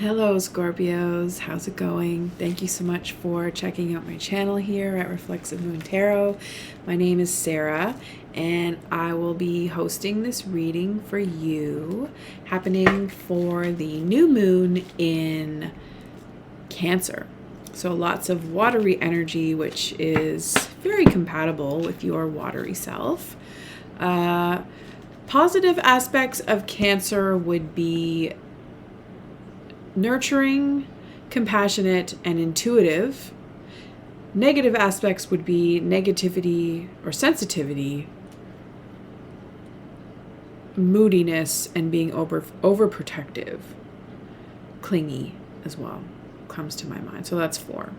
Hello Scorpios, how's it going? Thank you so much for checking out my channel here at Reflexive Moon Tarot. My name is Sarah and I will be hosting this reading for you, happening for the new moon in Cancer. So lots of watery energy, which is very compatible with your watery self. Positive aspects of Cancer would be nurturing, compassionate, and intuitive. Negative aspects would be negativity or sensitivity, moodiness, and being overprotective. Clingy as well comes to my mind. So that's 4.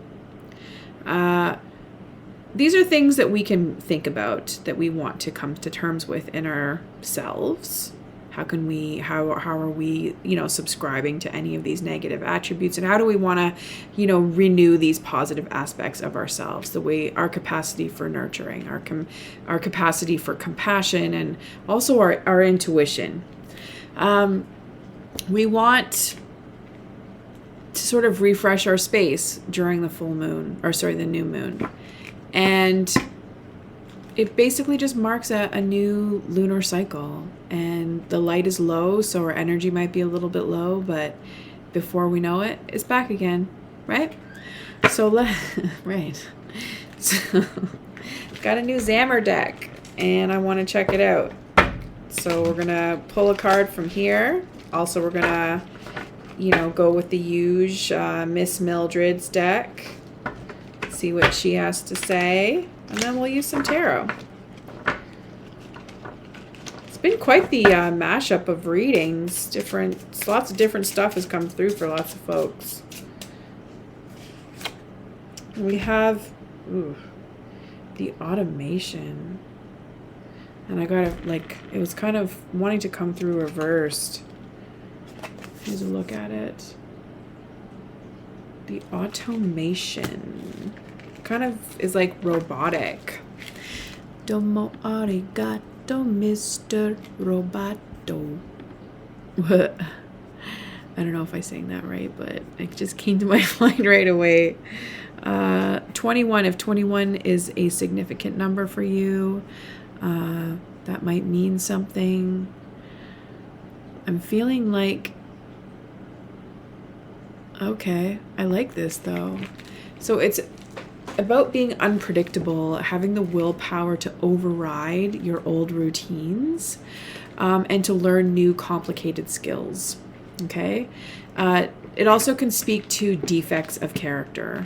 These are things that we can think about, that we want to come to terms with in ourselves. How are we, subscribing to any of these negative attributes, and how do we want to, renew these positive aspects of ourselves, the way our capacity for nurturing, our capacity for compassion, and also our intuition. We want to sort of refresh our space during the new moon. And it basically just marks a new lunar cycle, and the light is low, so our energy might be a little bit low, but before we know it, it's back again, right? So right. So got a new Zammer deck, and I want to check it out. So we're gonna pull a card from here. Also, we're gonna, go with the usual Miss Mildred's deck. See what she has to say. And then we'll use some tarot. It's been quite the mashup of readings. Lots of different stuff has come through for lots of folks. We have the automation. And I got it was kind of wanting to come through reversed. Here's a look at it. The automation kind of is like robotic. Domo arigato, Mr. Roboto. I don't know if I sang that right, but it just came to my mind right away. 21. If 21 is a significant number for you, that might mean something. I'm feeling like, okay, I like this though. So it's about being unpredictable, having the willpower to override your old routines, and to learn new complicated skills. Okay. It also can speak to defects of character,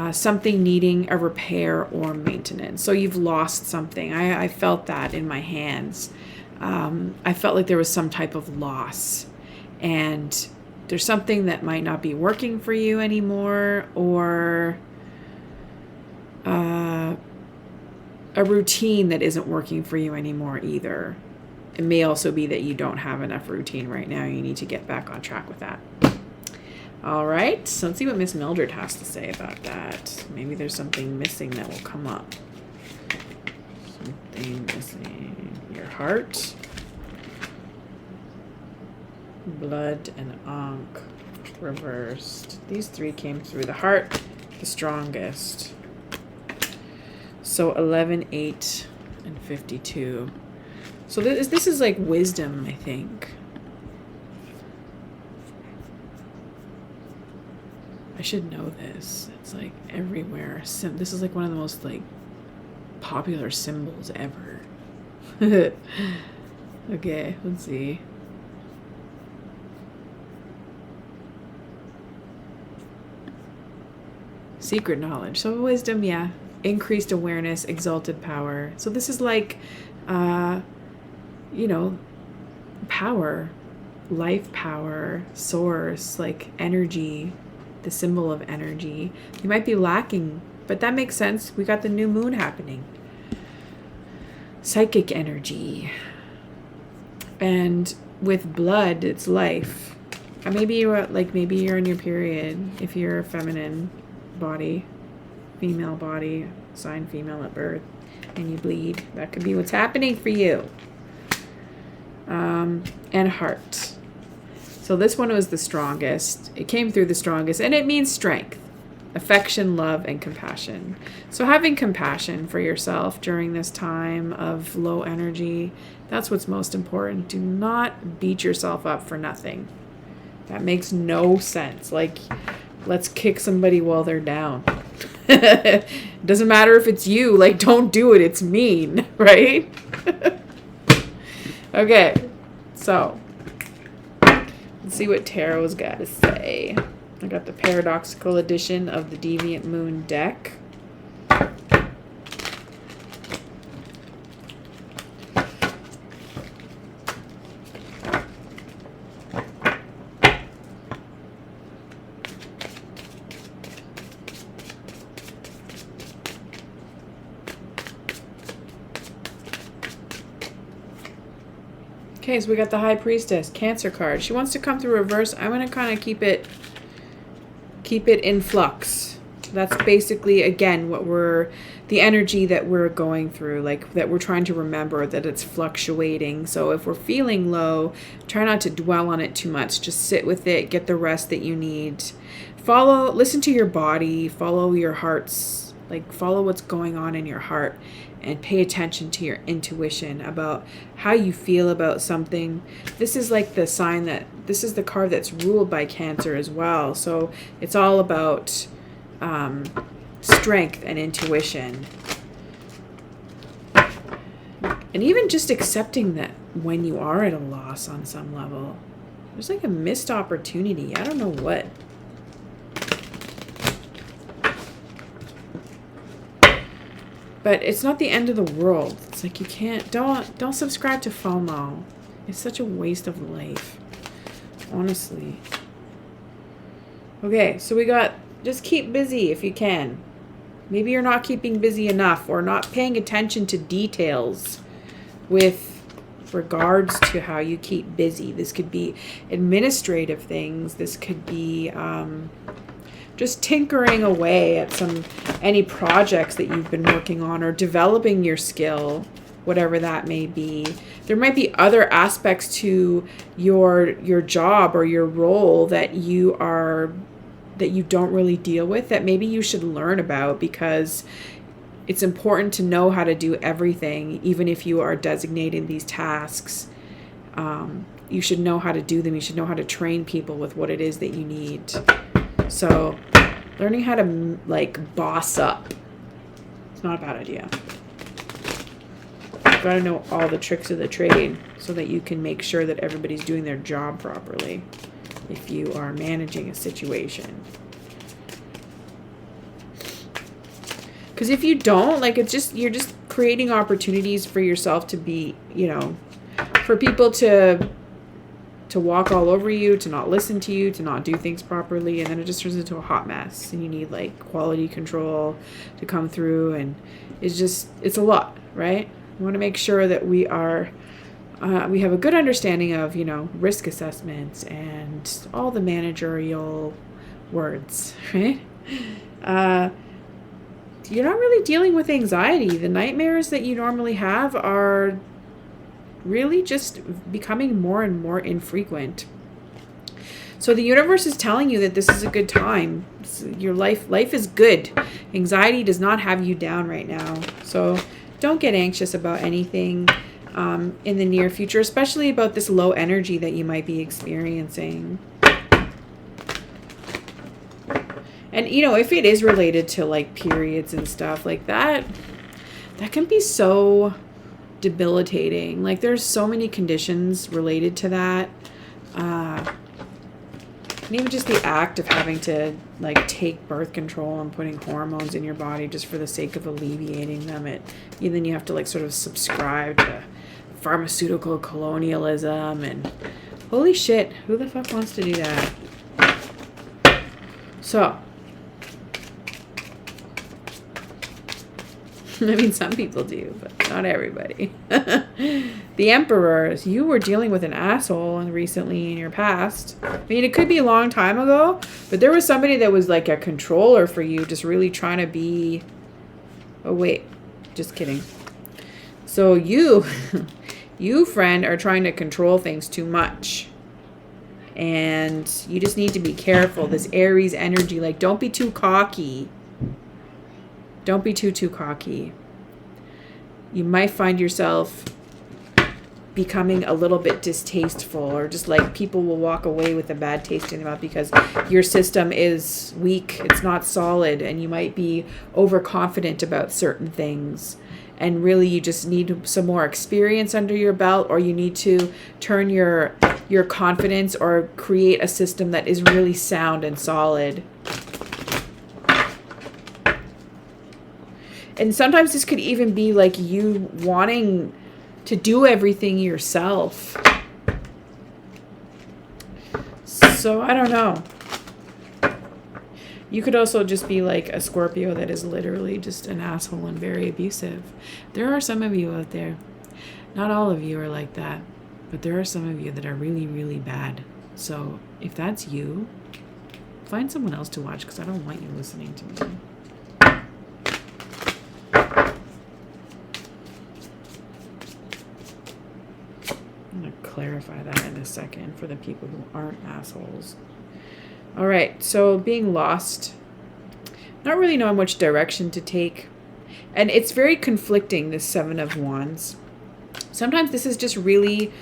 something needing a repair or maintenance. So you've lost something. I felt that in my hands. I felt like there was some type of loss, and there's something that might not be working for you anymore, or a routine that isn't working for you anymore either. It may also be that you don't have enough routine right now. You need to get back on track with that. All right, so let's see what Miss Mildred has to say about that. Maybe there's something missing that will come up. Something missing. Your heart. Blood and Ankh reversed. These 3 came through. The heart, the strongest. So 11, 8, and 52. So this is like wisdom, I think. I should know this. It's like everywhere. This is like one of the most like popular symbols ever. Okay, let's see. Secret knowledge. So wisdom, yeah. Increased awareness, exalted power. So this is like, power, life power, source, like energy, the symbol of energy. You might be lacking, but that makes sense. We got the new moon happening. Psychic energy. And with blood, it's life. Maybe you're in your period if you're a feminine body, female body, sign female at birth, and you bleed. That could be what's happening for you. And heart. So this one was the strongest. It came through the strongest, and it means strength, affection, love, and compassion. So having compassion for yourself during this time of low energy, that's what's most important. Do not beat yourself up for nothing. That makes no sense. Like, let's kick somebody while they're down. It doesn't matter if it's you. Like, don't do it. It's mean, right? Okay, so let's see what Tarot's got to say. I got the paradoxical edition of the Deviant Moon deck. Okay, so we got the High Priestess, Cancer card. She wants to come through reverse. I'm going to kind of keep it in flux. That's basically, again, the energy that we're going through, like that we're trying to remember that it's fluctuating. So if we're feeling low, try not to dwell on it too much. Just sit with it, get the rest that you need. Listen to your body, follow your heart's, follow what's going on in your heart. And pay attention to your intuition about how you feel about something. This is like the sign that this is the card that's ruled by Cancer as well. So it's all about strength and intuition. And even just accepting that when you are at a loss on some level, there's like a missed opportunity. I don't know what. But it's not the end of the world. It's like you can't, don't subscribe to FOMO. It's such a waste of life. Honestly. Okay, so we got, just keep busy if you can. Maybe you're not keeping busy enough or not paying attention to details with regards to how you keep busy. This could be administrative things. This could be just tinkering away at any projects that you've been working on or developing your skill, whatever that may be. There might be other aspects to your job or your role that you don't really deal with that maybe you should learn about, because it's important to know how to do everything. Even if you are designating these tasks, you should know how to do them. You should know how to train people with what it is that you need. So learning how to boss up, it's not a bad idea. You've got to know all the tricks of the trade so that you can make sure that everybody's doing their job properly if you are managing a situation. Because if you don't, you're just creating opportunities for yourself to be, for people to walk all over you, to not listen to you, to not do things properly, and then it just turns into a hot mess, and you need quality control to come through, and it's a lot, right? We want to make sure that we have a good understanding of, risk assessments and all the managerial words, right? You're not really dealing with anxiety. The nightmares that you normally have are really just becoming more and more infrequent. So the universe is telling you that this is a good time. Your life is good. Anxiety does not have you down right now. So don't get anxious about anything in the near future, especially about this low energy that you might be experiencing. And if it is related to periods and stuff like that, that can be so debilitating. There's so many conditions related to that, and even just the act of having to take birth control and putting hormones in your body just for the sake of alleviating them, then you have to sort of subscribe to pharmaceutical colonialism, and holy shit, who the fuck wants to do that? So I mean, some people do, but not everybody. The Emperors, you were dealing with an asshole recently in your past. I mean, it could be a long time ago, but there was somebody that was a controller for you, just really trying to be... Oh, wait. Just kidding. So you, friend, are trying to control things too much. And you just need to be careful. This Aries energy, like, don't be too cocky. Don't be too cocky. You might find yourself becoming a little bit distasteful, or just like people will walk away with a bad taste in their mouth because your system is weak, it's not solid, and you might be overconfident about certain things. And really you just need some more experience under your belt, or you need to turn your confidence or create a system that is really sound and solid. And sometimes this could even be like you wanting to do everything yourself. So I don't know. You could also just be like a Scorpio that is literally just an asshole and very abusive. There are some of you out there. Not all of you are like that, but there are some of you that are really, really bad. So if that's you, find someone else to watch, because I don't want you listening to me. Clarify that in a second for the people who aren't assholes. All right, so being lost, not really knowing which direction to take, and it's very conflicting, this Seven of Wands. Sometimes this is just really,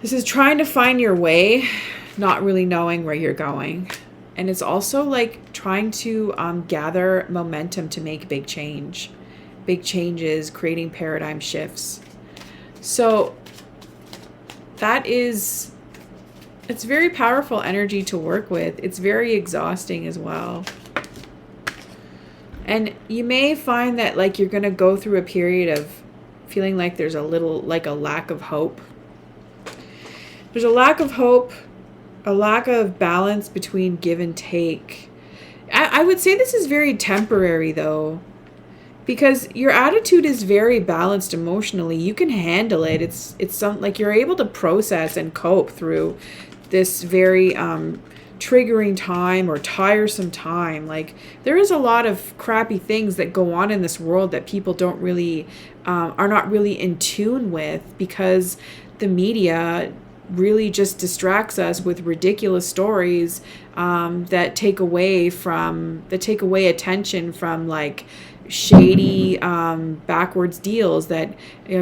this is trying to find your way, not really knowing where you're going. And it's also like trying to gather momentum to make big changes, creating paradigm shifts. So it's very powerful energy to work with. It's very exhausting as well. And you may find that like you're going to go through a period of feeling like there's a little, like a lack of hope. There's a lack of hope, a lack of balance between give and take. I would say this is very temporary though, because your attitude is very balanced emotionally. You can handle it. It's something like you're able to process and cope through this very triggering time or tiresome time. Like there is a lot of crappy things that go on in this world that people don't really are not really in tune with, because the media really just distracts us with ridiculous stories that take away attention from like shady backwards deals that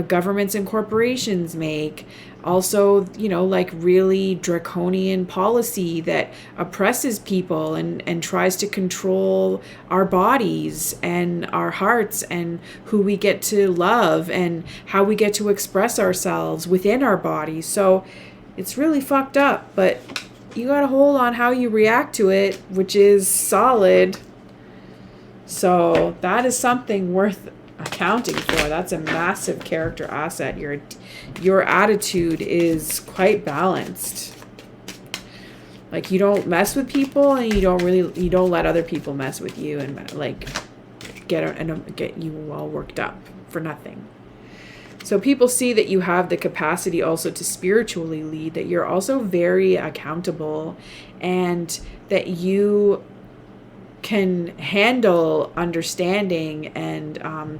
governments and corporations make. Also, like really draconian policy that oppresses people and tries to control our bodies and our hearts and who we get to love and how we get to express ourselves within our bodies. So it's really fucked up, but you got to hold on how you react to it, which is solid. So that is something worth accounting for. That's a massive character asset. Your attitude is quite balanced. Like you don't mess with people, and you don't let other people mess with you and like get you all worked up for nothing. So people see that you have the capacity also to spiritually lead, that you're also very accountable, and that you can handle understanding and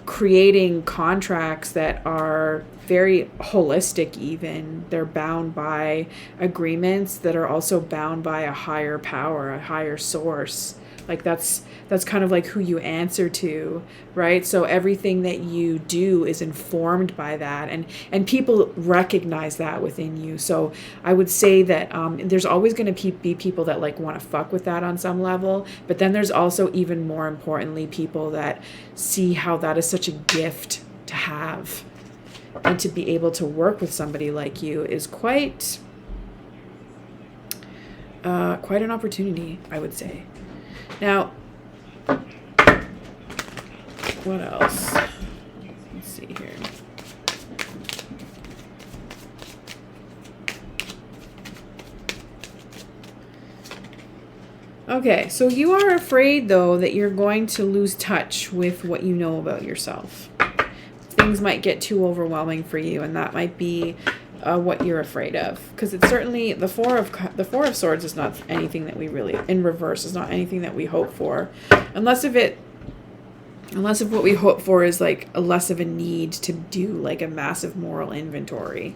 creating contracts that are very holistic. Even they're bound by agreements that are also bound by a higher power, a higher source. Like that's kind of like who you answer to, right? So everything that you do is informed by that, and people recognize that within you. So I would say that there's always going to be people that like want to fuck with that on some level, but then there's also, even more importantly, people that see how that is such a gift to have, and to be able to work with somebody like you is quite an opportunity, I would say. Now, what else? Let's see here. Okay, so you are afraid, though, that you're going to lose touch with what you know about yourself. Things might get too overwhelming for you, and that might be what you're afraid of, because it's certainly the Four of Swords is not anything that we really, in reverse, is not anything that we hope for, unless if what we hope for is like a less of a need to do like a massive moral inventory.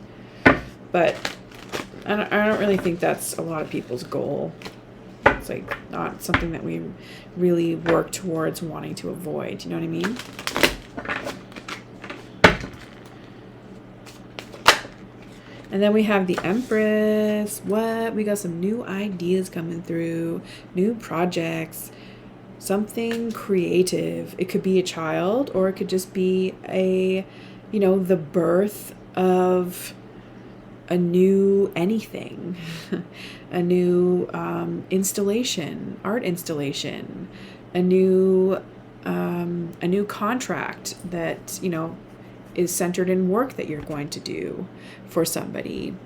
But I don't really think that's a lot of people's goal. It's like not something that we really work towards wanting to avoid. You know what I mean? And then we have the Empress. What? We got some new ideas coming through, new projects, something creative. It could be a child, or it could just be a, you know, the birth of a new anything, a new installation, art installation, a new contract that, you know, is centered in work that you're going to do for somebody.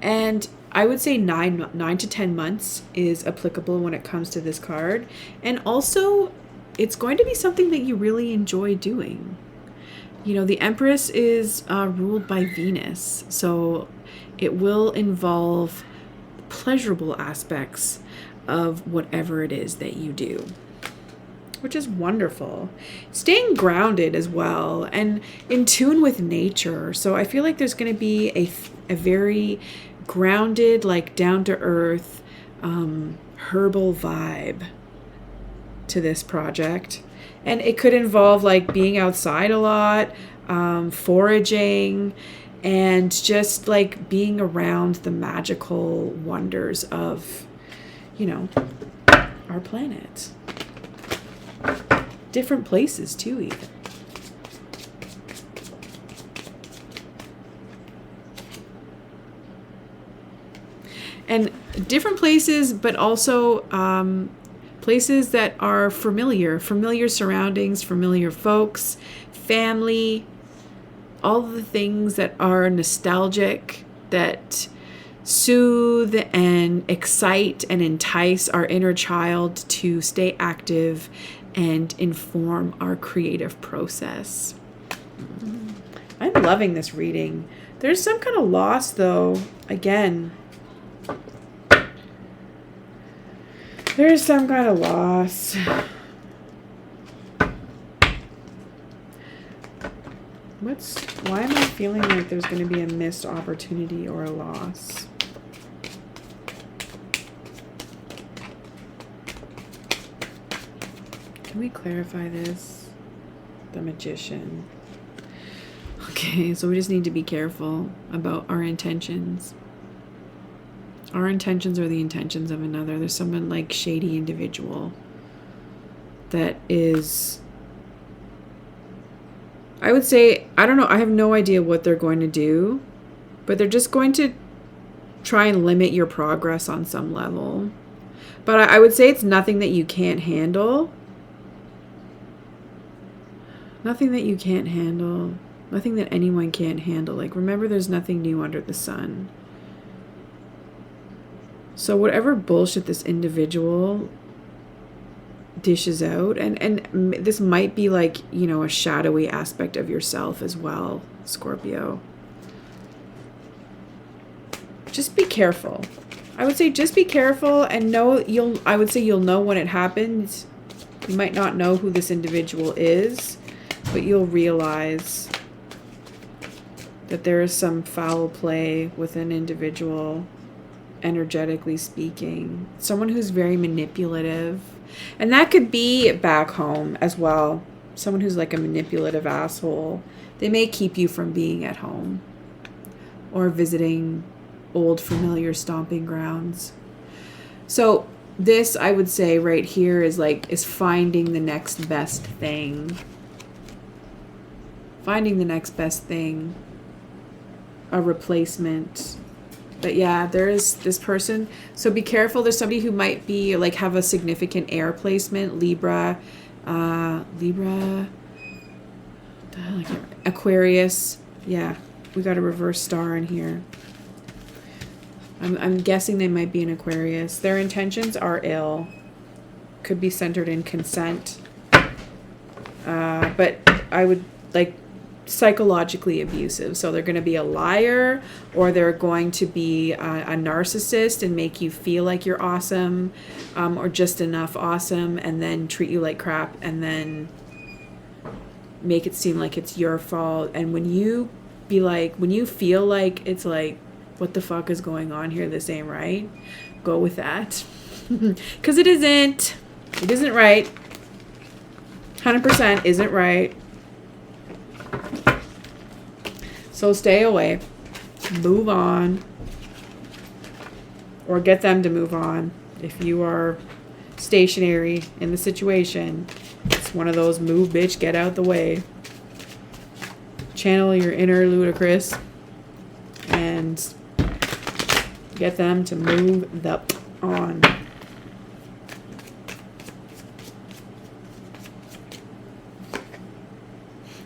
And I would say 9 to 10 months is applicable when it comes to this card. And also, it's going to be something that you really enjoy doing. You know, the Empress is ruled by Venus, so it will involve pleasurable aspects of whatever it is that you do, which is wonderful. Staying grounded as well and in tune with nature. So I feel like there's going to be a very grounded, like down to earth, herbal vibe to this project. And it could involve like being outside a lot, foraging, and just like being around the magical wonders of, you know, our planet. Different places too, even. And different places, but also places that are familiar surroundings, familiar folks, family, all the things that are nostalgic, that soothe and excite and entice our inner child to stay active and inform our creative process. I'm loving this reading. There's some kind of loss, though. Again, there's some kind of loss. Why am I feeling like there's going to be a missed opportunity or a loss? Can we clarify this? The Magician. Okay, so we just need to be careful about our intentions. Our intentions are the intentions of another. There's someone like shady individual that is, I would say, I don't know, I have no idea what they're going to do, but they're just going to try and limit your progress on some level. But I would say it's nothing that you can't handle. Nothing that you can't handle. Nothing that anyone can't handle. Like, remember, there's nothing new under the sun. So whatever bullshit this individual dishes out, and this might be like, you know, a shadowy aspect of yourself as well, Scorpio. Just be careful. I would say just be careful and I would say you'll know when it happens. You might not know who this individual is, but you'll realize that there is some foul play with an individual, energetically speaking. Someone who's very manipulative. And that could be back home as well. Someone who's like a manipulative asshole. They may keep you from being at home or visiting old familiar stomping grounds. So this, I would say right here, is finding the next best thing. Finding the next best thing. A replacement. But yeah, there is this person. So be careful. There's somebody who might be like have a significant air placement. Libra, Aquarius. Yeah, we got a reverse star in here. I'm guessing they might be an Aquarius. Their intentions are ill. Could be centered in consent. But I would like psychologically abusive. So they're going to be a liar, or they're going to be a narcissist and make you feel like you're awesome, or just enough awesome, and then treat you like crap, and then make it seem like it's your fault. And when you feel like it's like what the fuck is going on here? This ain't right. Go with that. Because it isn't. It isn't right. 100% isn't right. So stay away. Move on. Or get them to move on. If you are stationary in the situation, it's one of those move, bitch, get out the way. Channel your inner ludicrous and get them to move the on.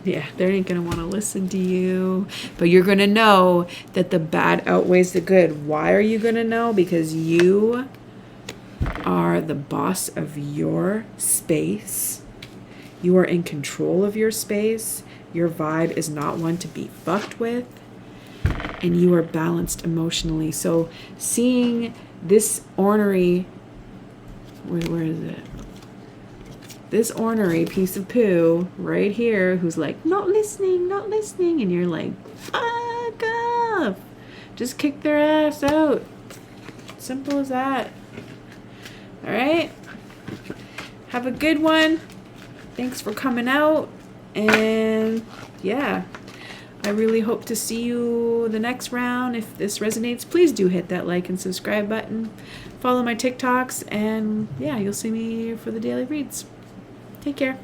Yeah, they ain't gonna want to listen to you, but you're gonna know that the bad outweighs the good. Why are you gonna know? Because you are the boss of your space. You are in control of your space. Your vibe is not one to be fucked with, and you are balanced emotionally. So seeing this ornery, where is it? This ornery piece of poo right here who's like, not listening, and you're like, fuck off. Just kick their ass out. Simple as that. All right? Have a good one. Thanks for coming out. And yeah, I really hope to see you the next round. If this resonates, please do hit that like and subscribe button. Follow my TikToks, and yeah, you'll see me for the daily reads. Take care.